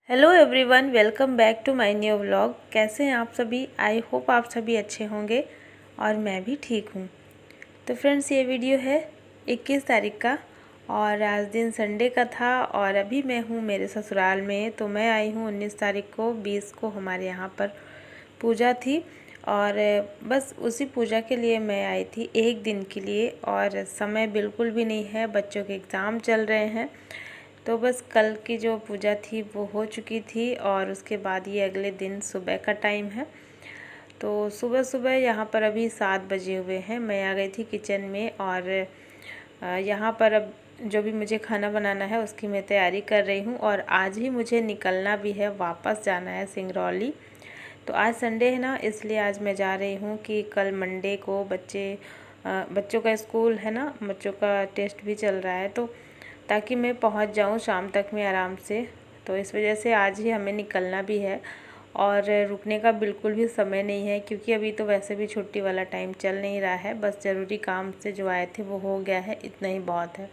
Hello everyone, welcome back to my new vlog. कैसे हैं आप सभी? आई होप आप सभी अच्छे होंगे और मैं भी ठीक हूँ। तो फ्रेंड्स, ये वीडियो है 21 तारीख का और आज दिन संडे का था और अभी मैं हूँ मेरे ससुराल में। तो मैं आई हूँ 19 तारीख को, 20 को हमारे यहाँ पर पूजा थी और बस उसी पूजा के लिए मैं आई थी एक दिन के लिए। और समय बिल्कुल भी नहीं है, बच्चों के एग्ज़ाम चल रहे हैं। तो बस कल की जो पूजा थी वो हो चुकी थी और उसके बाद ये अगले दिन सुबह का टाइम है। तो सुबह सुबह यहाँ पर अभी 7 बजे हुए हैं। मैं आ गई थी किचन में और यहाँ पर अब जो भी मुझे खाना बनाना है उसकी मैं तैयारी कर रही हूँ। और आज ही मुझे निकलना भी है, वापस जाना है सिंगरौली। तो आज संडे है ना, इसलिए आज मैं जा रही हूँ कि कल मंडे को बच्चों का स्कूल है ना, बच्चों का टेस्ट भी चल रहा है, तो ताकि मैं पहुंच जाऊं शाम तक में आराम से। तो इस वजह से आज ही हमें निकलना भी है और रुकने का बिल्कुल भी समय नहीं है, क्योंकि अभी तो वैसे भी छुट्टी वाला टाइम चल नहीं रहा है। बस ज़रूरी काम से जो आए थे वो हो गया है, इतना ही बहुत है।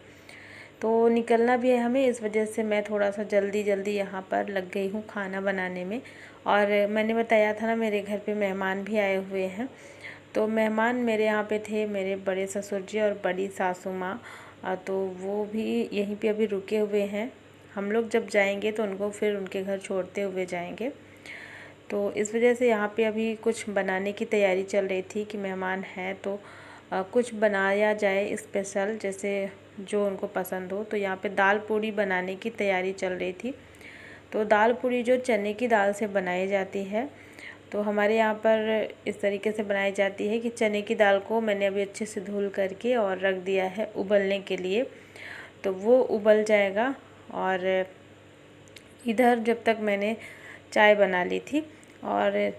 तो निकलना भी है हमें, इस वजह से मैं थोड़ा सा जल्दी जल्दी यहाँ पर लग गई हूँ खाना बनाने में। और मैंने बताया था ना, मेरे घर पे मेहमान भी आए हुए हैं। तो मेहमान मेरे यहाँ पे थे, मेरे बड़े ससुर जी और बड़ी सासू माँ। तो वो भी यहीं पे अभी रुके हुए हैं। हम लोग जब जाएंगे तो उनको फिर उनके घर छोड़ते हुए जाएंगे। तो इस वजह से यहाँ पे अभी कुछ बनाने की तैयारी चल रही थी कि मेहमान हैं तो कुछ बनाया जाए स्पेशल, जैसे जो उनको पसंद हो। तो यहाँ पे दाल पूड़ी बनाने की तैयारी चल रही थी। तो दाल पूड़ी जो चने की दाल से बनाई जाती है, तो हमारे यहाँ पर इस तरीके से बनाई जाती है कि चने की दाल को मैंने अभी अच्छे से धुल करके और रख दिया है उबलने के लिए। तो वो उबल जाएगा और इधर जब तक मैंने चाय बना ली थी। और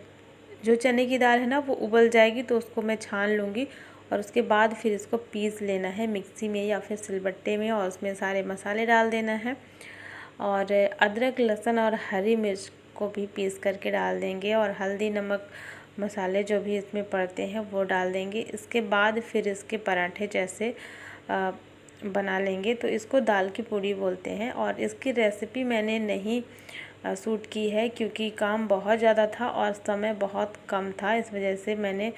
जो चने की दाल है ना, वो उबल जाएगी तो उसको मैं छान लूँगी और उसके बाद फिर इसको पीस लेना है मिक्सी में या फिर सिलबट्टे में, और उसमें सारे मसाले डाल देना है। और अदरक, लहसुन और हरी मिर्च को भी पीस करके डाल देंगे और हल्दी, नमक, मसाले जो भी इसमें पड़ते हैं वो डाल देंगे। इसके बाद फिर इसके पराठे जैसे बना लेंगे। तो इसको दाल की पूड़ी बोलते हैं। और इसकी रेसिपी मैंने नहीं शूट की है, क्योंकि काम बहुत ज़्यादा था और समय बहुत कम था। इस वजह से मैंने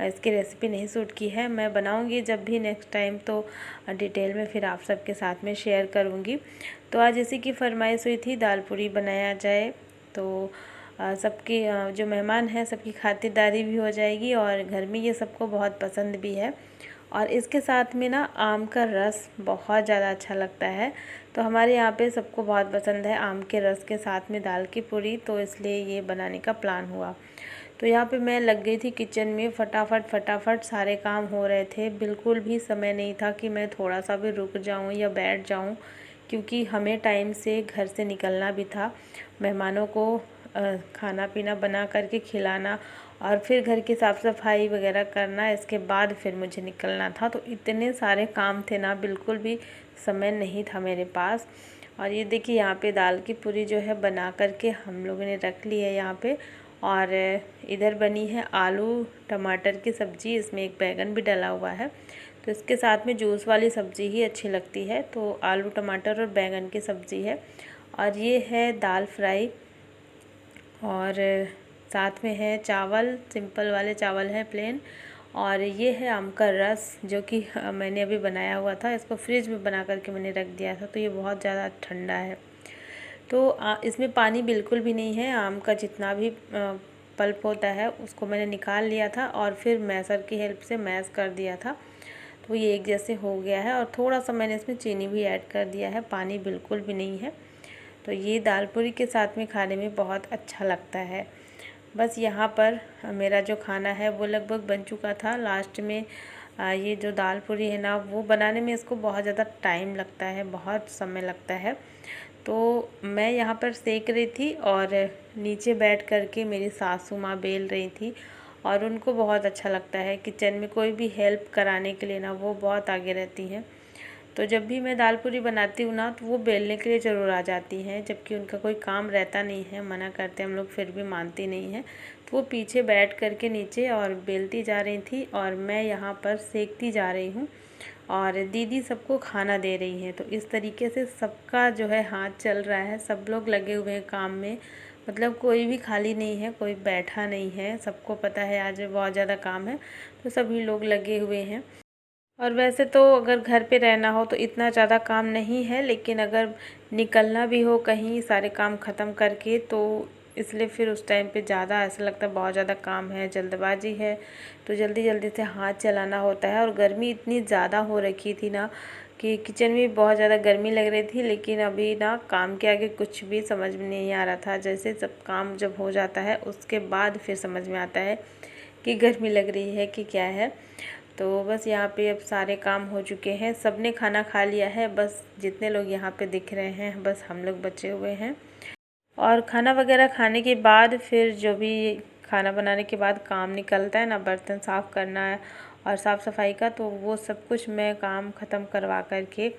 इसकी रेसिपी नहीं शूट की है। मैं बनाऊंगी जब भी नेक्स्ट टाइम तो डिटेल में फिर आप सबके साथ में शेयर करूंगी। तो आज इसी की फरमाइश हुई थी, दाल पूड़ी बनाया जाए। तो सबकी जो मेहमान हैं सबकी खातिरदारी भी हो जाएगी और घर में ये सबको बहुत पसंद भी है। और इसके साथ में ना आम का रस बहुत ज़्यादा अच्छा लगता है। तो हमारे यहाँ पे सबको बहुत पसंद है आम के रस के साथ में दाल की पूड़ी, तो इसलिए ये बनाने का प्लान हुआ। तो यहाँ पे मैं लग गई थी किचन में, फटाफट फटाफट सारे काम हो रहे थे। बिल्कुल भी समय नहीं था कि मैं थोड़ा सा भी रुक जाऊँ या बैठ जाऊँ, क्योंकि हमें टाइम से घर से निकलना भी था। मेहमानों को खाना पीना बना करके खिलाना और फिर घर की साफ़ सफाई वगैरह करना, इसके बाद फिर मुझे निकलना था। तो इतने सारे काम थे ना, बिल्कुल भी समय नहीं था मेरे पास। और ये देखिए, यहाँ पे दाल की पूरी जो है बना करके हम लोगों ने रख ली है यहाँ पे। और इधर बनी है आलू टमाटर की सब्ज़ी, इसमें एक बैगन भी डला हुआ है। तो इसके साथ में जूस वाली सब्ज़ी ही अच्छी लगती है। तो आलू टमाटर और बैगन की सब्ज़ी है। और ये है दाल फ्राई और साथ में है चावल, सिंपल वाले चावल हैं प्लेन। और ये है आम का रस, जो कि मैंने अभी बनाया हुआ था। इसको फ्रिज में बना करके मैंने रख दिया था, तो ये बहुत ज़्यादा ठंडा है। तो इसमें पानी बिल्कुल भी नहीं है। आम का जितना भी पल्प होता है उसको मैंने निकाल लिया था और फिर मैसर की हेल्प से मैश कर दिया था। तो ये एक जैसे हो गया है और थोड़ा सा मैंने इसमें चीनी भी ऐड कर दिया है, पानी बिल्कुल भी नहीं है। तो ये दाल पूरी के साथ में खाने में बहुत अच्छा लगता है। बस यहाँ पर मेरा जो खाना है वो लगभग बन चुका था। लास्ट में ये जो दाल पूरी है ना, वो बनाने में इसको बहुत ज़्यादा टाइम लगता है, बहुत समय लगता है। तो मैं यहाँ पर सेक रही थी और नीचे बैठ कर के मेरी सासू माँ बेल रही थी। और उनको बहुत अच्छा लगता है किचन में कोई भी हेल्प कराने के लिए ना, वो बहुत आगे रहती हैं। तो जब भी मैं दाल पूरी बनाती हूँ ना, तो वो बेलने के लिए ज़रूर आ जाती हैं, जबकि उनका कोई काम रहता नहीं है। मना करते हम लोग फिर भी मानती नहीं है। तो वो पीछे बैठ कर के नीचे और बेलती जा रही थी और मैं यहाँ पर सेकती जा रही हूँ। और दीदी सबको खाना दे रही है। तो इस तरीके से सबका जो है हाथ चल रहा है, सब लोग लगे हुए हैं काम में, मतलब कोई भी खाली नहीं है, कोई बैठा नहीं है। सबको पता है आज बहुत ज़्यादा काम है, तो सभी लोग लगे हुए हैं। और वैसे तो अगर घर पे रहना हो तो इतना ज़्यादा काम नहीं है, लेकिन अगर निकलना भी हो कहीं सारे काम ख़त्म करके, तो इसलिए फिर उस टाइम पे ज़्यादा ऐसा लगता है बहुत ज़्यादा काम है, जल्दबाजी है, तो जल्दी जल्दी से हाथ चलाना होता है। और गर्मी इतनी ज़्यादा हो रखी थी ना कि किचन में बहुत ज़्यादा गर्मी लग रही थी, लेकिन अभी ना काम के आगे कुछ भी समझ में नहीं आ रहा था। जैसे सब काम जब हो जाता है उसके बाद फिर समझ में आता है कि गर्मी लग रही है कि क्या है। तो बस यहाँ पे अब सारे काम हो चुके हैं, सबने खाना खा लिया है, बस जितने लोग यहाँ पे दिख रहे हैं बस हम लोग बचे हुए हैं। और खाना वगैरह खाने के बाद फिर जो भी खाना बनाने के बाद काम निकलता है ना, बर्तन साफ़ करना है और साफ़ सफाई का, तो वो सब कुछ मैं काम ख़त्म करवा करके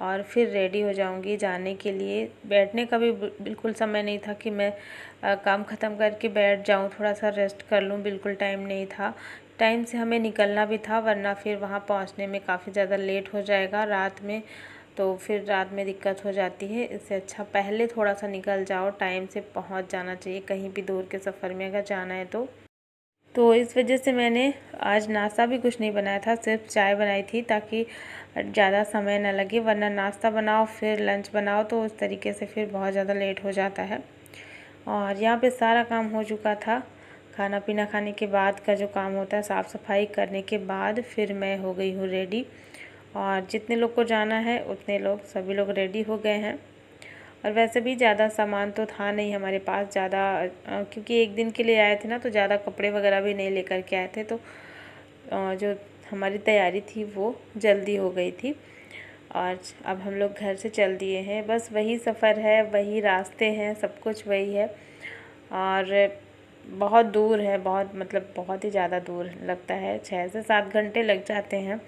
और फिर रेडी हो जाऊंगी जाने के लिए। बैठने का भी बिल्कुल समय नहीं था कि मैं काम ख़त्म करके बैठ जाऊं, थोड़ा सा रेस्ट कर लूं, बिल्कुल टाइम नहीं था। टाइम से हमें निकलना भी था, वरना फिर वहाँ पहुँचने में काफ़ी ज़्यादा लेट हो जाएगा रात में, तो फिर रात में दिक्कत हो जाती है। इससे अच्छा पहले थोड़ा सा निकल जाओ, टाइम से पहुँच जाना चाहिए कहीं भी दूर के सफ़र में अगर जाना है तो इस वजह से मैंने आज नाश्ता भी कुछ नहीं बनाया था, सिर्फ चाय बनाई थी ताकि ज़्यादा समय ना लगे, वरना नाश्ता बनाओ फिर लंच बनाओ तो उस तरीके से फिर बहुत ज़्यादा लेट हो जाता है। और यहाँ पे सारा काम हो चुका था। खाना पीना खाने के बाद का जो काम होता है, साफ़ सफाई करने के बाद फिर मैं हो गई हूँ रेडी। और जितने लोग को जाना है उतने लोग सभी लोग रेडी हो गए हैं। और वैसे भी ज़्यादा सामान तो था नहीं हमारे पास ज़्यादा, क्योंकि एक दिन के लिए आए थे ना, तो ज़्यादा कपड़े वगैरह भी नहीं लेकर के आए थे, तो जो हमारी तैयारी थी वो जल्दी हो गई थी। और अब हम लोग घर से चल दिए हैं, बस वही सफ़र है, वही रास्ते हैं, सब कुछ वही है। और बहुत दूर है, बहुत मतलब बहुत ही ज़्यादा दूर लगता है, 6 से 7 घंटे लग जाते हैं।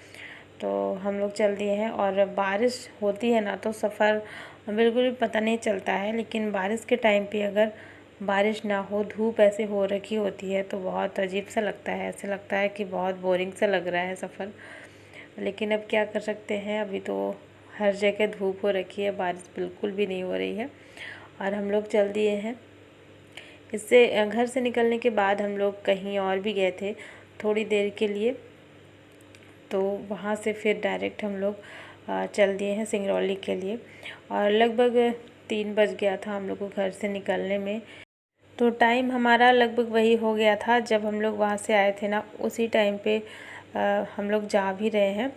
तो हम लोग चल दिए हैं। और बारिश होती है ना तो सफ़र बिल्कुल भी पता नहीं चलता है, लेकिन बारिश के टाइम पे अगर बारिश ना हो, धूप ऐसे हो रखी होती है, तो बहुत अजीब सा लगता है, ऐसे लगता है कि बहुत बोरिंग सा लग रहा है सफ़र। लेकिन अब क्या कर सकते हैं, अभी तो हर जगह धूप हो रखी है, बारिश बिल्कुल भी नहीं हो रही है। और हम लोग चल दिए हैं। इससे घर से निकलने के बाद हम लोग कहीं और भी गए थे थोड़ी देर के लिए, तो वहाँ से फिर डायरेक्ट हम लोग चल दिए हैं सिंगरौली के लिए। और लगभग 3 बज गया था हम लोग को घर से निकलने में। तो टाइम हमारा लगभग वही हो गया था जब हम लोग वहाँ से आए थे ना, उसी टाइम पे हम लोग जा भी रहे हैं।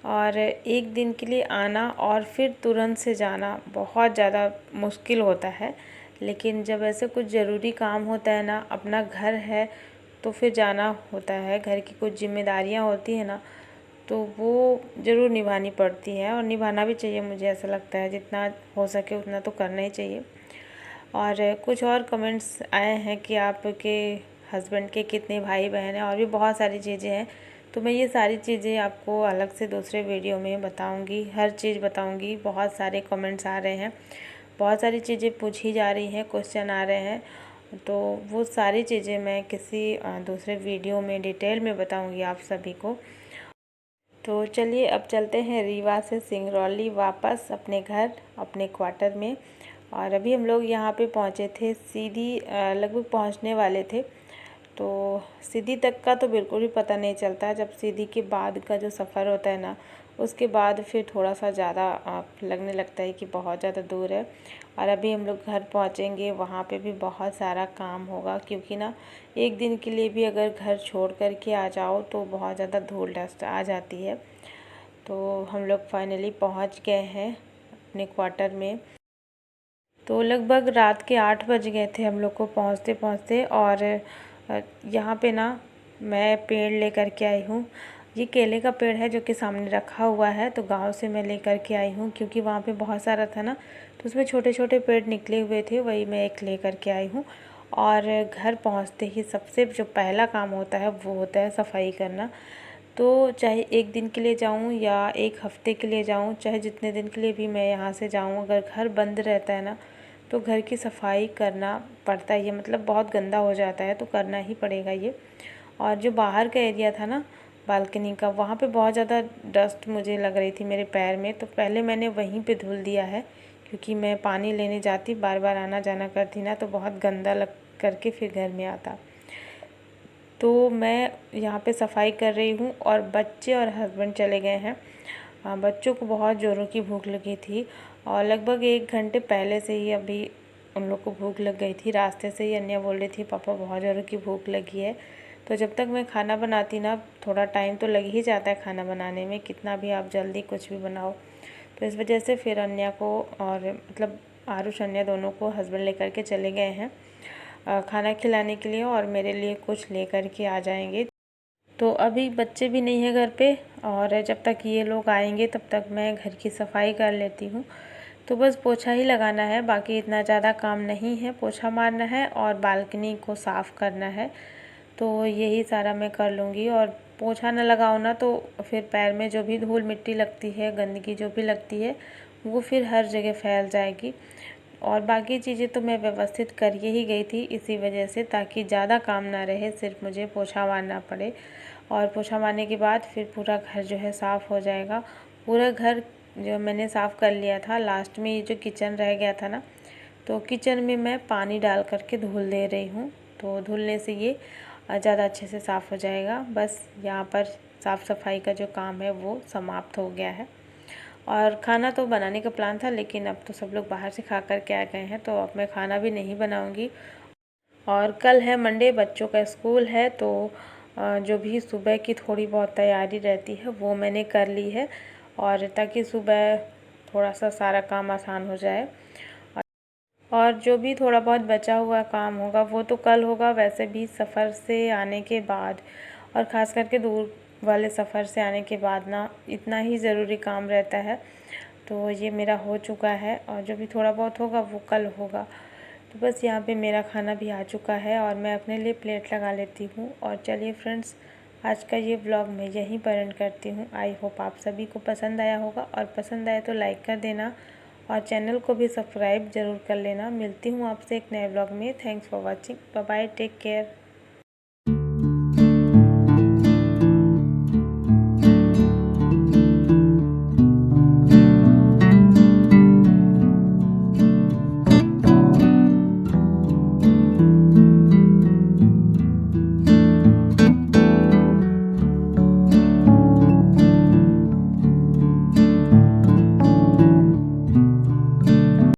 और एक दिन के लिए आना और फिर तुरंत से जाना बहुत ज़्यादा मुश्किल होता है, लेकिन जब ऐसे कुछ ज़रूरी काम होता है ना, अपना घर है तो फिर जाना होता है। घर की कुछ जिम्मेदारियाँ होती हैं ना, तो वो ज़रूर निभानी पड़ती है और निभाना भी चाहिए, मुझे ऐसा लगता है जितना हो सके उतना तो करना ही चाहिए। और कुछ और कमेंट्स आए हैं कि आपके हस्बैंड के कितने भाई बहन हैं, और भी बहुत सारी चीज़ें हैं। तो मैं ये सारी चीज़ें आपको अलग से दूसरे वीडियो में बताऊंगी, हर चीज़ बताऊंगी। बहुत सारे कमेंट्स आ रहे हैं, बहुत सारी चीज़ें पूछी जा रही हैं, क्वेश्चन आ रहे हैं, तो वो सारी चीज़ें मैं किसी दूसरे वीडियो में डिटेल में बताऊंगी आप सभी को। तो चलिए अब चलते हैं रीवा से सिंगरौली वापस अपने घर, अपने क्वार्टर में। और अभी हम लोग यहाँ पे पहुँचे थे, सीधी लगभग पहुँचने वाले थे। तो सीधी तक का तो बिल्कुल भी पता नहीं चलता, जब सीधी के बाद का जो सफ़र होता है ना, उसके बाद फिर थोड़ा सा ज़्यादा लगने लगता है कि बहुत ज़्यादा दूर है। और अभी हम लोग घर पहुँचेंगे, वहाँ पे भी बहुत सारा काम होगा, क्योंकि ना एक दिन के लिए भी अगर घर छोड़ कर के आ जाओ तो बहुत ज़्यादा धूल डस्ट आ जाती है। तो हम लोग फाइनली पहुँच गए हैं अपने क्वार्टर में। तो लगभग रात के 8 बज गए थे हम लोग को पहुँचते पहुँचते। और यहाँ पे ना मैं पेड़ लेकर के आई हूँ, ये केले का पेड़ है जो कि सामने रखा हुआ है। तो गांव से मैं लेकर के आई हूँ, क्योंकि वहाँ पे बहुत सारा था ना, तो उसमें छोटे छोटे पेड़ निकले हुए थे, वही मैं एक लेकर के आई हूँ। और घर पहुँचते ही सबसे जो पहला काम होता है वो होता है सफाई करना। तो चाहे एक दिन के लिए जाऊँ या एक हफ़्ते के लिए जाऊँ, चाहे जितने दिन के लिए भी मैं यहाँ से जाऊँ, अगर घर बंद रहता है ना तो घर की सफाई करना पड़ता है। ये मतलब बहुत गंदा हो जाता है तो करना ही पड़ेगा ये। और जो बाहर का एरिया था ना, बालकनी का, वहाँ पे बहुत ज़्यादा डस्ट मुझे लग रही थी मेरे पैर में। तो पहले मैंने वहीं पे धुल दिया है, क्योंकि मैं पानी लेने जाती, बार बार आना जाना करती ना, तो बहुत गंदा लग करके फिर घर में आता। तो मैं यहाँ पे सफाई कर रही हूँ और बच्चे और हस्बैंड चले गए हैं। बच्चों को बहुत ज़ोरों की भूख लगी थी और लगभग 1 घंटे पहले से ही अभी उन लोग को भूख लग गई थी। रास्ते से ही अन्या बोल रही थी पापा बहुत ज़ोरों की भूख लगी है। तो जब तक मैं खाना बनाती ना, थोड़ा टाइम तो लग ही जाता है खाना बनाने में, कितना भी आप जल्दी कुछ भी बनाओ। तो इस वजह से फिर अन्या को और मतलब आरुष अन्या दोनों को हस्बैंड लेकर के चले गए हैं खाना खिलाने के लिए, और मेरे लिए कुछ लेकर के आ जाएंगे। तो अभी बच्चे भी नहीं है घर पे, और जब तक ये लोग आएंगे तब तक मैं घर की सफाई कर लेती हूँ। तो बस पोछा ही लगाना है, बाकी इतना ज़्यादा काम नहीं है। पोछा मारना है और बालकनी को साफ़ करना है, तो यही सारा मैं कर लूँगी। और पोछा न लगाओ ना तो फिर पैर में जो भी धूल मिट्टी लगती है, गंदगी जो भी लगती है, वो फिर हर जगह फैल जाएगी। और बाकी चीज़ें तो मैं व्यवस्थित करके ही गई थी इसी वजह से, ताकि ज़्यादा काम ना रहे, सिर्फ मुझे पोछा मारना पड़े। और पोछा मारने के बाद फिर पूरा घर जो है साफ़ हो जाएगा। पूरा घर जो मैंने साफ़ कर लिया था, लास्ट में ये जो किचन रह गया था ना, तो किचन में मैं पानी डाल करके धुल दे रही हूँ। तो धुलने से ये ज़्यादा अच्छे से साफ़ हो जाएगा। बस यहाँ पर साफ़ सफाई का जो काम है वो समाप्त हो गया है। और खाना तो बनाने का प्लान था, लेकिन अब तो सब लोग बाहर से खा कर के आ गए हैं, तो अब मैं खाना भी नहीं बनाऊंगी। और कल है मंडे, बच्चों का स्कूल है, तो जो भी सुबह की थोड़ी बहुत तैयारी रहती है वो मैंने कर ली है, और ताकि सुबह थोड़ा सा सारा काम आसान हो जाए। और जो भी थोड़ा बहुत बचा हुआ काम होगा वो तो कल होगा। वैसे भी सफ़र से आने के बाद, और ख़ास करके दूर वाले सफ़र से आने के बाद ना, इतना ही ज़रूरी काम रहता है। तो ये मेरा हो चुका है, और जो भी थोड़ा बहुत होगा वो कल होगा। तो बस यहाँ पे मेरा खाना भी आ चुका है, और मैं अपने लिए प्लेट लगा लेती हूँ। और चलिए फ्रेंड्स, आज का ये व्लॉग मैं यहीं पर एंड करती हूँ। आई होप आप सभी को पसंद आया होगा, और पसंद आया तो लाइक कर देना, और चैनल को भी सब्सक्राइब ज़रूर कर लेना। मिलती हूँ आपसे एक नए व्लॉग में। Thanks for watching. Bye bye, take care.